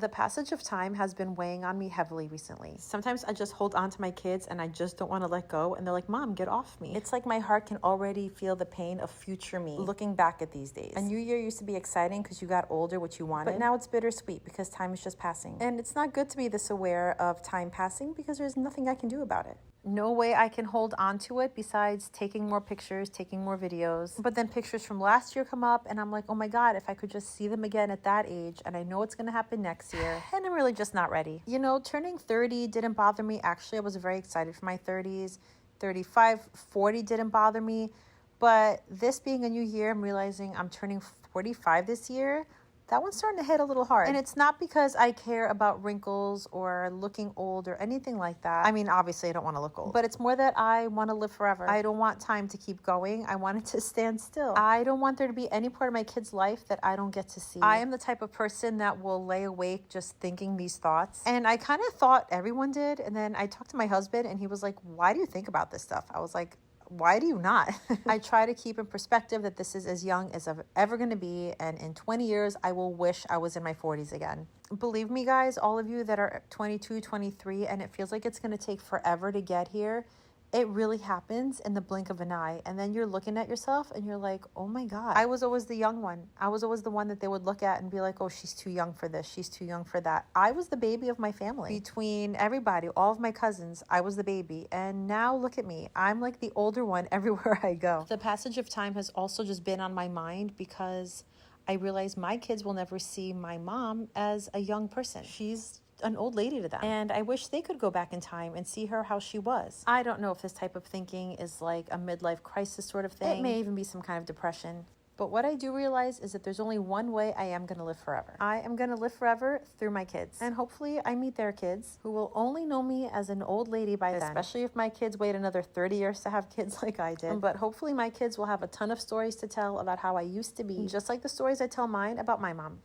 The passage of time has been weighing on me heavily recently. Sometimes I just hold on to my kids and I just don't want to let go. And they're like, Mom, get off me. It's like my heart can already feel the pain of future me looking back at these days. A new year used to be exciting because you got older, what you wanted. But now it's bittersweet because time is just passing. And it's not good to be this aware of time passing because there's nothing I can do about it. No way I can hold on to it besides taking more pictures, taking more videos. But then pictures from last year come up and I'm like, oh my God, if I could just see them again at that age, and I know it's gonna happen next year, and I'm really just not ready. You know, turning 30 didn't bother me. Actually, I was very excited for my 30s. 35, 40 didn't bother me. But this being a new year, I'm realizing I'm turning 45 this year. That one's starting to hit a little hard. And it's not because I care about wrinkles or looking old or anything like that. I mean, obviously I don't want to look old, but it's more that I want to live forever. I don't want time to keep going. I want it to stand still. I don't want there to be any part of my kid's life that I don't get to see. I am the type of person that will lay awake just thinking these thoughts. And I kind of thought everyone did. And then I talked to my husband and he was like, why do you think about this stuff? I was like, why do you not? I try to keep in perspective that this is as young as I'm ever going to be. And in 20 years, I will wish I was in my 40s again. Believe me, guys, all of you that are 22, 23, and it feels like it's going to take forever to get here. It really happens in the blink of an eye. And then you're looking at yourself and you're like, oh my God. I was always the young one. I was always the one that they would look at and be like, oh, she's too young for this. She's too young for that. I was the baby of my family. Between everybody, all of my cousins, I was the baby. And now look at me. I'm like the older one everywhere I go. The passage of time has also just been on my mind because I realize my kids will never see my mom as a young person. She's an old lady to them. And I wish they could go back in time and see her how she was. I don't know if this type of thinking is like a midlife crisis sort of thing. It may even be some kind of depression. But what I do realize is that there's only one way I am going to live forever. I am going to live forever through my kids. And hopefully I meet their kids who will only know me as an old lady by then. Especially if my kids wait another 30 years to have kids like I did. But hopefully my kids will have a ton of stories to tell about how I used to be. Just like the stories I tell mine about my mom.